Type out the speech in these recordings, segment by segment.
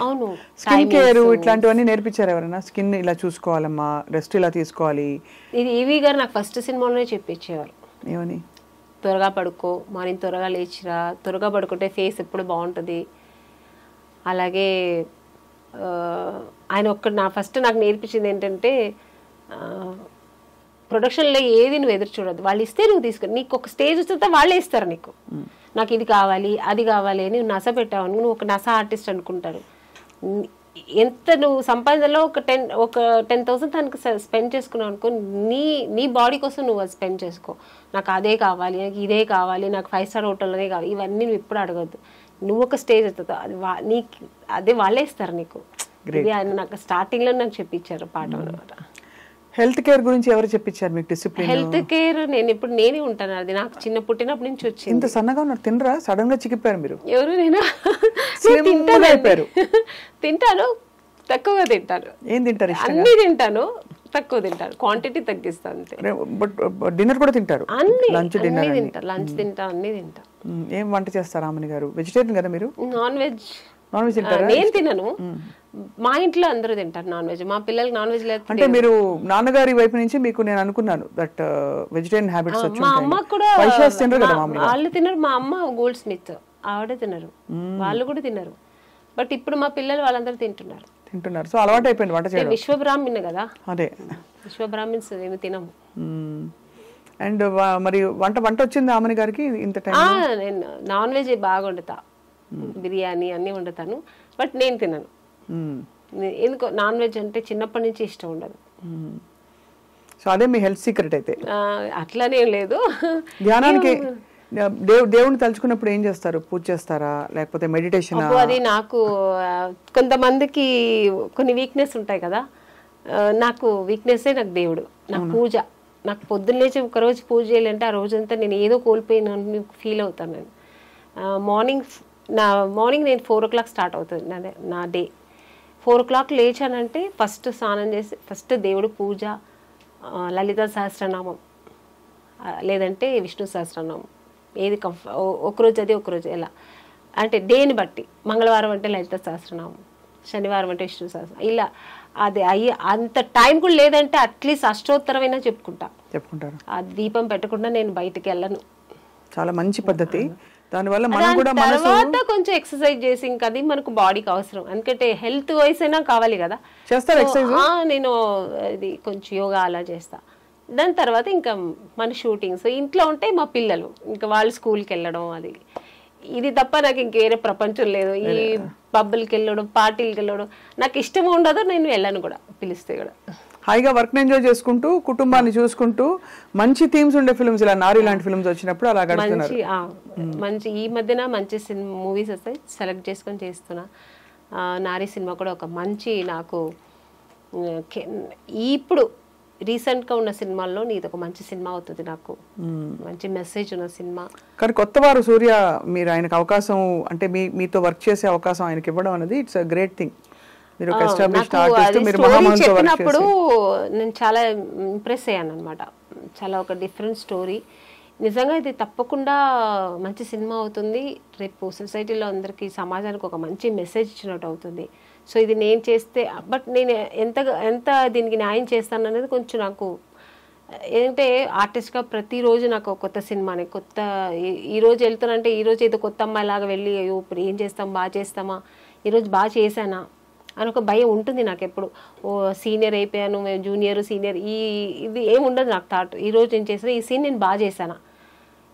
అవును. Skin care ఇట్లాంటివన్నీ నేర్పించారు ఎవరైనా? స్కిన్ ఇలా చూసుకోవాలమ్మా, రెస్ట్ ఇలా తీసుకోవాలి. ఇది ఈవీ గారు నాకు ఫస్ట్ సినిమాలోనే చెప్పించేవారు. ఏమని? త్వరగా పడుకో, మార్నింగ్ త్వరగా లేచిరా, త్వరగా పడుకుంటే ఫేస్ ఎప్పుడు బాగుంటుంది. అలాగే ఆయన ఫస్ట్ నాకు నేర్పించింది ఏంటంటే, ప్రొడక్షన్లో ఏది నువ్వు ఎదురు చూడద్దు, వాళ్ళు ఇస్తే నువ్వు తీసుకుని, నీకు ఒక స్టేజ్ వస్తే వాళ్ళే ఇస్తారు నీకు. నాకు ఇది కావాలి అది కావాలి అని నువ్వు నస పెట్టావు, నువ్వు ఒక నస ఆర్టిస్ట్ అనుకుంటారు. ఎంత నువ్వు సంపాదనలో ఒక 10,000 తనకు స్పెండ్ చేసుకున్నావు అనుకో, నీ బాడీ కోసం నువ్వు అది స్పెండ్ చేసుకో. నాకు అదే కావాలి, నాకు ఇదే కావాలి, నాకు 5 స్టార్ హోటల్లోనే కావాలి, ఇవన్నీ నువ్వు ఎప్పుడు అడగద్దు. నువ్వు ఒక స్టేజ్ అవుతుంది, అది నీకు అదే వాళ్ళే ఇస్తారు నీకు. ఇది ఆయన నాకు స్టార్టింగ్లో నాకు చెప్పించారు పాఠం అనమాట. హెల్త్ కేర్ గురించి ఎవరు చెప్పించారు మీకు? డిసిప్లిన్ హెల్త్ కేర్ నేనే ఉంటాను, అది నాకు చిన్న పుట్టినప్పటి నుంచి వచ్చింది. ఇంత సన్నగా ఉన్నారు, తినరా? సడన్ గా చిక్కిపోయారు మీరు. ఎవరు? నేను తింటాను, తక్కువగా తింటాను. ఏం తింటారు? అన్ని తింటాను, తక్కువ తింటాను, క్వాంటిటీ తగ్గిస్తాను అంతే. బట్ డిన్నర్ కూడా తింటారు? లంచ్ తింటాను, అన్ని తింటాను. ఏం వంట చేస్తారు ఆమెని గారు? వెజిటేరియన్ కదా మీరు? నాన్ వెజ్ తింటారా? నేను తినను, మా ఇంట్లో అందరూ తింటారు నాన్ వెజ్. మా పిల్లలకి నాన్ వెజ్ లేదు. అంటే మీరు నాన్నగారి వైపు నుంచి మీకు నేను అనుకున్నాను దట్ వెజిటేరియన్ హ్యాబిట్స్ వచ్చి. మా అమ్మ కూడా వాళ్ళు తినరు. మా అమ్మ గోల్డ్ స్మిత్, ఆవిడే తినరు, వాళ్ళు కూడా తినరు. బట్ ఇప్పుడు మా పిల్లలు వాళ్ళందరూ తింటున్నారు. సో అలవాటు అయిపోయింది వంట చేయడం. విశ్వబ్రాహ్మణ్ కదా, అదే విశ్వబ్రాహ్మణ్స్ ఏమి తినము. అండ్ మరి వంట వచ్చింది ఆమెని గారికి ఇంత టైం? నేను నాన్ వెజ్ బాగా వండుతా, బిర్యానీ అన్ని వండుతాను, బట్ నేను తినను. ఎందుకో నాన్ వెజ్ అంటే చిన్నప్పటి నుంచి ఇష్టం ఉండదు. సో అదే మీ హెల్త్ సీక్రెట్ అయితే? అట్లానే లేదు. ధ్యానానికి దేవుని తలుచుకున్నప్పుడు ఏం చేస్తారు? పూజ చేస్తారా లేకపోతే మెడిటేషన్? అది నాకు కొంతమందికి కొన్ని వీక్నెస్ ఉంటాయి కదా, నాకు వీక్నెస్సే నాకు దేవుడు. నాకు పూజ, నాకు పొద్దున్న లేచి ఒకరోజు పూజ చేయాలంటే ఆ రోజంతా నేను ఏదో కోల్పోయిన ఫీల్ అవుతాను. నేను మార్నింగ్ నేను 4 o'clock స్టార్ట్ అవుతుంది నా డే. 4 o'clock లేచానంటే ఫస్ట్ స్నానం చేసి ఫస్ట్ దేవుడు పూజ, లలిత సహస్రనామం లేదంటే విష్ణు సహస్రనామం, ఏది ఒకరోజు అది ఒకరోజు ఎలా అంటే డేని బట్టి. మంగళవారం అంటే లలిత సహస్రనామం, శనివారం అంటే విష్ణు సహస్రనామం, ఇలా అది అంత టైం కూడా లేదంటే అట్లీస్ట్ అష్టోత్తరమైనా చెప్పుకుంటారు. ఆ దీపం పెట్టకుండా నేను బయటికి వెళ్ళను. చాలా మంచి పద్ధతి. దానివల్ల మనం కూడా తర్వాత కొంచెం ఎక్సర్సైజ్ చేసి, ఇంకా అది మనకు బాడీకి అవసరం, ఎందుకంటే హెల్త్ వైస్ అయినా కావాలి కదా. నేను ఇది కొంచెం యోగా అలా చేస్తా. దాని తర్వాత ఇంకా మన షూటింగ్స్, ఇంట్లో ఉంటే మా పిల్లలు ఇంకా వాళ్ళు స్కూల్కి వెళ్ళడం, ఇది తప్ప నాకు ఇంకేరే ప్రపంచం లేదు. ఈ పబ్బులకి వెళ్ళడం, పార్టీలకి వెళ్ళడం నాకు ఇష్టం ఉండదు, నేను వెళ్ళను కూడా, పిలిస్తే కూడా. హాయిగా వర్క్ ఎంజాయ్ చేసుకుంటూ కుటుంబాన్ని చూసుకుంటూ మంచి థీమ్స్ ఉండే ఫిల్మ్స్, ఇలా నారి లాంటి ఫిల్మ్స్ వచ్చినప్పుడు అలా గడుపుతున్నారు. మంచి ఈ మధ్యన మంచి మూవీస్ వస్తాయి, సెలెక్ట్ చేసుకొని చేస్తున్నా. నారి సినిమా కూడా ఒక మంచి, నాకు ఇప్పుడు రీసెంట్గా ఉన్న సినిమాల్లో ఇది ఒక మంచి సినిమా అవుతుంది, నాకు మంచి మెసేజ్ ఉన్న సినిమా. కానీ కొత్తవారు సూర్య, మీరు ఆయనకు అవకాశం అంటే మీతో వర్క్ చేసే అవకాశం ఆయనకి ఇవ్వడం అనేది ఇట్స్ అ గ్రేట్ థింగ్. చెప్పినప్పుడు నేను చాలా ఇంప్రెస్ అయ్యాను అనమాట. చాలా ఒక డిఫరెంట్ స్టోరీ. నిజంగా ఇది తప్పకుండా మంచి సినిమా అవుతుంది. రేపు సొసైటీలో అందరికీ, సమాజానికి ఒక మంచి మెసేజ్ ఇచ్చినట్టు అవుతుంది. సో ఇది నేను చేస్తే, బట్ నేను ఎంత దీనికి న్యాయం చేస్తాను అనేది కొంచెం నాకు ఏంటంటే, ఆర్టిస్ట్గా ప్రతిరోజు నాకు కొత్త సినిమానే, కొత్త ఈరోజు వెళ్తానంటే ఈరోజు ఏదో కొత్త అమ్మాయిలాగా వెళ్ళి ఇప్పుడు ఏం చేస్తాం, బాగా చేస్తామా, ఈరోజు బాగా చేశానా అని ఒక భయం ఉంటుంది నాకు ఎప్పుడు. సీనియర్ అయిపోయాను, జూనియర్ సీనియర్ ఇది ఏమి ఉండదు నాకు థాట్. ఈరోజు నేను చేసిన ఈ సీన్ నేను బాగా చేశానా,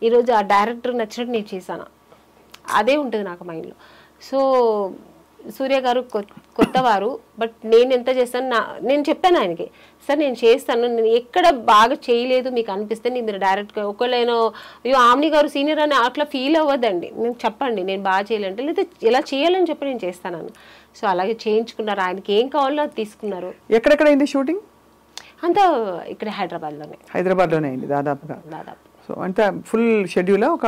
ఈరోజు ఆ డైరెక్టర్ నచ్చినట్టు నేను చేశానా, అదే ఉంటుంది నాకు మైండ్లో. సో సూర్య గారు కొత్తవారు, బట్ నేను ఎంత చేస్తాను, నేను చెప్పాను ఆయనకి, సార్ నేను చేస్తాను, నేను ఎక్కడ బాగా చేయలేదు మీకు అనిపిస్తే మీరు డైరెక్ట్గా ఒకవేళ అయ్యో ఆమ్ని గారు సీనియర్ అని అట్లా ఫీల్ అవ్వద్దండి, నేను చెప్పండి నేను బాగా చేయాలంటే, లేదా ఎలా చేయాలని చెప్పి నేను చేస్తాను. సో అలాగే చేయించుకున్నారు, ఆయనకి ఏం కావాలో అది తీసుకున్నారు. ఎక్కడెక్కడ అయింది షూటింగ్? అంతా ఇక్కడ హైదరాబాద్లోనే అయింది దాదాపుగా. సో అంతా ఫుల్ షెడ్యూల్, ఒక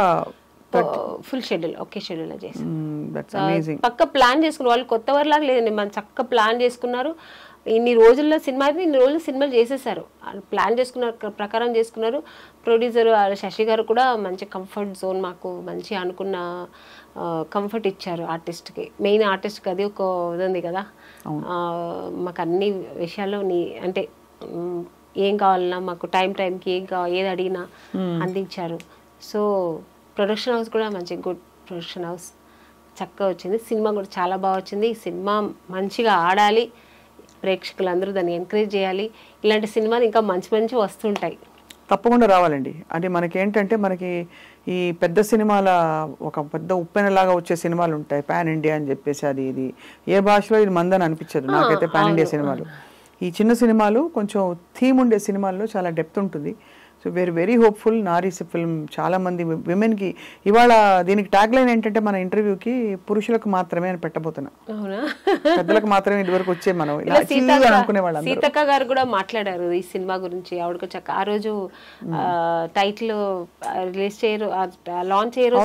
ఫుల్ షెడ్యూల్, ఒకే షెడ్యూల్ చేసి పక్క ప్లాన్ చేసుకున్నారు. వాళ్ళు కొత్త వారిలాగా లేదండి, మనం చక్కగా ప్లాన్ చేసుకున్నారు. ఇన్ని రోజుల్లో సినిమా అయితే ఇన్ని రోజుల్లో సినిమాలు చేసేసారు, ప్లాన్ చేసుకున్నారు, ప్రకారం చేసుకున్నారు. ప్రొడ్యూసర్ శశి గారు కూడా మంచి కంఫర్ట్ జోన్, మాకు మంచి అనుకున్న కంఫర్ట్ ఇచ్చారు ఆర్టిస్ట్కి. మెయిన్ ఆర్టిస్ట్కి అది ఒక ఇది ఉంది కదా, మాకు అన్ని విషయాల్లో అంటే ఏం కావాలన్నా మాకు టైంకి ఏది అడిగినా అందించారు. సో ప్రొడక్షన్ హౌస్ కూడా మంచి గుడ్ ప్రొడక్షన్ హౌస్, చక్కగా వచ్చింది. సినిమా కూడా చాలా బాగా వచ్చింది. ఈ సినిమా మంచిగా ఆడాలి, ప్రేక్షకులందరూ దాన్ని ఎంకరేజ్ చేయాలి. ఇలాంటి సినిమాలు ఇంకా మంచి వస్తుంటాయి, తప్పకుండా రావాలండి. అంటే మనకేంటంటే మనకి ఈ పెద్ద సినిమాల ఒక పెద్ద ఉప్పెనలాగా వచ్చే సినిమాలు ఉంటాయి, పాన్ ఇండియా అని చెప్పేసి అది ఇది ఏ భాషలో ఇది మందని అనిపించదు నాకైతే పాన్ ఇండియా సినిమాలు. ఈ చిన్న సినిమాలు కొంచెం థీమ్ ఉండే సినిమాల్లో చాలా డెప్త్ ఉంటుంది. So we are very hopeful. Nari's film చాలా మంది విమెన్కి ఇవాళ దీనికి ట్యాగ్ లైన్ ఏంటంటే మన ఇంటర్వ్యూకి పురుషులకు మాత్రమే అని పెట్టబోతున్నా, పెద్దలకు మాత్రమే ఇదివరకు వచ్చే మనం అనుకునే వాళ్ళు. సీతక్క గారు కూడా మాట్లాడారు ఈ సినిమా గురించి. ఆవిడకు చక్క ఆ రోజు టైటిల్ రిలీజ్ చేయరు, లాంచ్ చేయరు,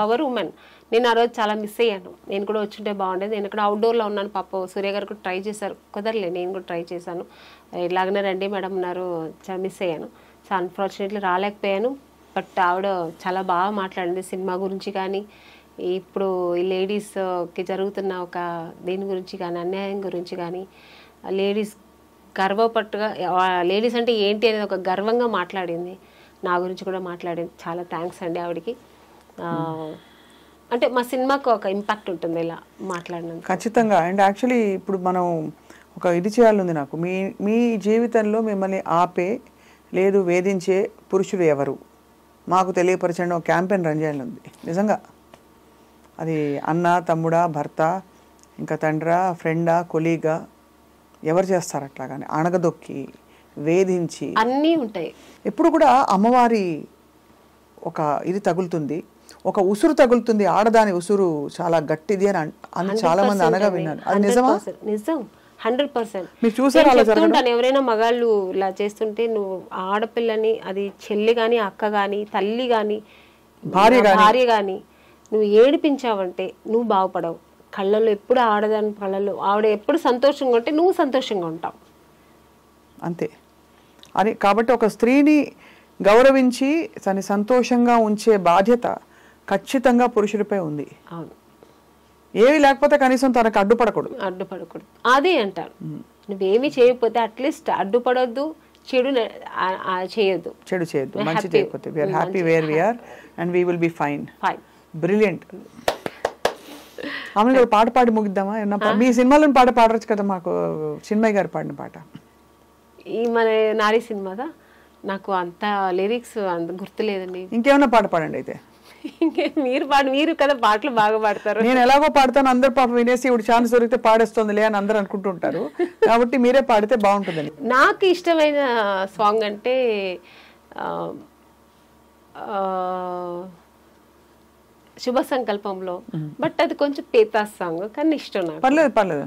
పవర్ ఉమెన్. నేను ఆ రోజు చాలా మిస్ అయ్యాను. నేను కూడా వచ్చుంటే బాగుండేది. నేను ఇక్కడ అవుట్డోర్లో ఉన్నాను. పాప సూర్య గారు కూడా ట్రై చేశారు, కుదరలే. నేను కూడా ట్రై చేశాను. ఇలాగనే రండి మేడం అన్నారు, చాలా మిస్ అయ్యాను. So unfortunately రాలేకపోయాను. బట్ ఆవిడ చాలా బాగా మాట్లాడింది సినిమా గురించి కానీ, ఇప్పుడు ఈ లేడీస్కి జరుగుతున్న ఒక దీని గురించి కానీ, అన్యాయం గురించి కానీ, లేడీస్ గర్వపట్టుగా లేడీస్ అంటే ఏంటి అనేది ఒక గర్వంగా మాట్లాడింది. నా గురించి కూడా మాట్లాడింది. చాలా థ్యాంక్స్ అండి ఆవిడకి. అంటే మా సినిమాకు ఒక ఇంపాక్ట్ ఉంటుంది ఇలా మాట్లాడినందుకు. ఖచ్చితంగా. అండ్ యాక్చువల్లీ ఇప్పుడు మనం ఒక ఇది చేయాలని నాకు, మీ జీవితంలో మిమ్మల్ని ఆపే లేదు వేధించే పురుషుడు ఎవరు మాకు తెలియపరచండి ఒక క్యాంపెయిన్ రన్ చేయాలని ఉంది నిజంగా. అది అన్న, తమ్ముడా, భర్త, ఇంకా తండ్రా, ఫ్రెండా, కొలీగా, ఎవరు చేస్తారు అట్లాగానే అణగదొక్కి వేధించి అన్నీ ఉంటాయి. ఎప్పుడు కూడా అమ్మవారి ఒక ఇది తగులుతుంది, ఒక ఉసురు తగులుతుంది. ఆడదాని ఉసురు చాలా గట్టిది అని చాలా మంది అనగా విన్నాను. అది నిజమా? నిజం, 100%. మీరు చూసారా అలా జరగడం? ఎవరైనా మగాళ్ళు ఇలా చేస్తుంటే నువ్వు ఆడపిల్లని, అది చెల్లి కానీ, అక్క కానీ, తల్లి కానీ, భార్య కానీ నువ్వు ఏడిపించావంటే నువ్వు బాగుపడవు. కళ్ళల్లో ఎప్పుడు ఆడదాని కళ్ళల్లో ఆవిడ ఎప్పుడు సంతోషంగా ఉంటే నువ్వు సంతోషంగా ఉంటావు అంతే. అది కాబట్టి ఒక స్త్రీని గౌరవించి తను సంతోషంగా ఉంచే బాధ్యత ఖచ్చితంగా పురుషుడిపై ఉంది. అవును, ఏవి లేకపోతే కనీసం తనకు అడ్డుపడకూడదు. అదే అంటారు. నువ్వేమి చేయకపోతే అట్లీస్ట్ అడ్డుపడొద్దు, చెడు చేయొద్దు, మంచి చేయకపోతే we are happy where we are and we will be fine. Brilliant. ఆమె పాట పాడి ముగిద్దామా? మీ సినిమాలో పాట పాడవచ్చు కదా మాకు, చిన్మయ్య గారు పాడిన పాట. ఈ మన నారీ సినిమాదా నాకు అంత లిరిక్స్ అంత గుర్తులేదండి. ఇంకేమన్నా పాట పాడండి అయితే. మీరు కదా పాటలు బాగా పాడతారు. నేను ఎలాగో పాడతాను, అందరు పాప వినేసి ఇప్పుడు ఛాన్స్ దొరికితే పాడేస్తుందిలే అని అందరు అనుకుంటుంటారు. కాబట్టి మీరే పాడితే బాగుంటుందని. నాకు ఇష్టమైన సాంగ్ అంటే శుభ సంకల్పంలో, బట్ అది కొంచెం పేతాస్ సాంగ్ కానీ ఇష్టం నాకు. పర్లేదు.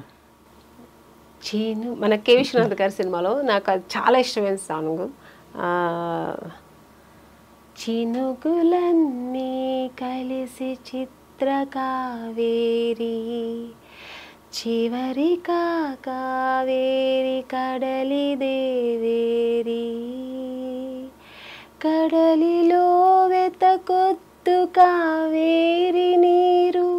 చీను మన కె విశ్వనాథ్ గారి సినిమాలో నాకు అది చాలా ఇష్టమైన సాంగ్. చినుకులన్నీ కలిసి చిత్ర కావేరి, చివరి కావేరి కడలి దేవేరి, కడలిలో వెతకొత్తు కావేరి నీరు,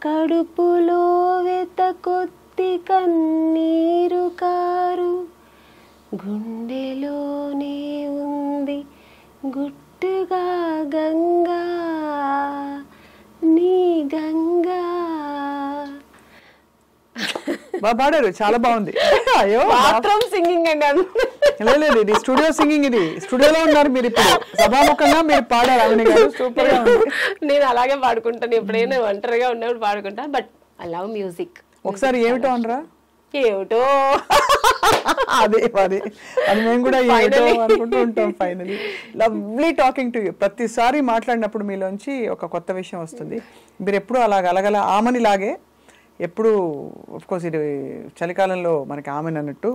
కడుపులో వెతకొత్తి కన్నీరు కారు, గుండెలోనే ఉంది గుట్టుగా గంగా నీ గంగా. పాడారు, చాలా బాగుంది. అయ్యో బాత్రూమ్ సింగింగ్ అండి. లేదు, ఇది స్టూడియో సింగింగ్. ఇది స్టూడియోలో ఉన్నారు మీరు, ఇప్పుడు సభాముఖంగా మీరు పాడారు. అవని గారు సూపర్ గా ఉంది. నేను అలాగే పాడుకుంటాను, ఎప్పుడైనా ఒంటరిగా ఉన్నప్పుడు పాడుకుంటాను. But I love music. ఒకసారి ఏమిటో అనరా? ఏమిటో అదే అది మేము కూడా ఏమిటో అనుకుంటూ ఉంటాం. Finally lovely talking to you. ప్రతిసారి మాట్లాడినప్పుడు మీలోంచి ఒక కొత్త విషయం వస్తుంది. మీరు ఎప్పుడు అలగల ఆమెనిలాగే ఎప్పుడు కోర్స్ ఇది చలికాలంలో మనకి ఆమెని అన్నట్టు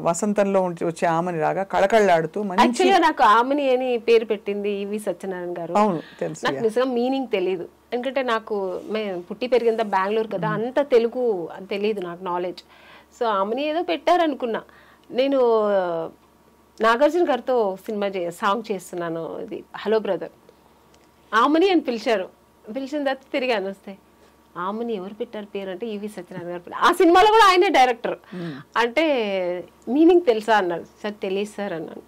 వసంతంలో వచ్చే ఆమెని లాగా కళకళలాడుతూ. యాక్చువల్గా నాకు ఆమెని అని పేరు పెట్టింది ఈవి సత్యనారాయణ గారు. అవును తెలుసు. నాకు నిజంగా మీనింగ్ తెలియదు, ఎందుకంటే నాకు పుట్టి పెరిగిందా బెంగళూరు కదా, అంత తెలుగు తెలియదు నాకు నాలెడ్జ్. సో ఆమెని ఏదో పెట్టారనుకున్నా. నేను నాగార్జున గారితో సినిమా సాంగ్ చేస్తున్నాను, ఇది హలో బ్రదర్. ఆమెని అని పిలిచారు. పిలిచిన తర్వాత తిరిగాను వస్తే ఆమెని ఎవరు పెట్టారు పేరు అంటే ఈవి సత్యనారాయణ గారు పెట్టారు. ఆ సినిమాలో కూడా ఆయనే డైరెక్టర్. అంటే మీనింగ్ తెలుసా అన్నాడు. సార్ తెలియదు సార్ అన్నాను.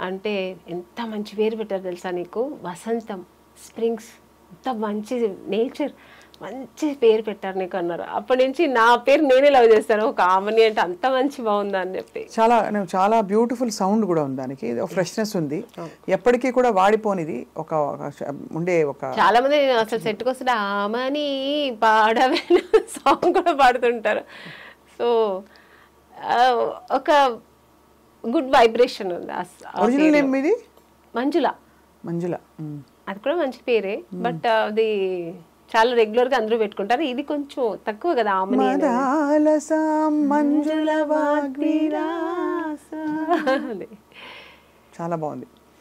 అంటే ఎంత మంచి పేరు పెట్టారు తెలుసా నీకు, వసంతం, స్ప్రింగ్స్, ఎంత మంచి నేచర్, మంచి పేరు పెట్టారు నీకు అన్నారు. అప్పటి నుంచి నా పేరు నేనే లవ్ చేస్తాను, ఒక ఆమెని అంటే అంత మంచి బాగుందా అని చెప్పి. చాలా బ్యూటిఫుల్ సౌండ్ కూడా ఉంది దానికి, ఫ్రెష్నెస్ ఉంది, ఎప్పటికీ కూడా వాడిపోనిది. ఉండే ఒక చాలా మంది అసలు సెట్కి వస్తే ఆమెని పాడవే సాంగ్ కూడా పాడుతుంటారు. సో ఒక గుడ్ వైబ్రేషన్ ఉంది. ఒరిజినల్ నేమ్ ఇది మంజుల. అది కూడా మంచి పేరే, బట్ అది చాలా రెగ్యులర్ గా అందరూ పెట్టుకుంటారు. ఇది కొంచెం తక్కువ కదా ఆమెని. చాలా బాగుంది.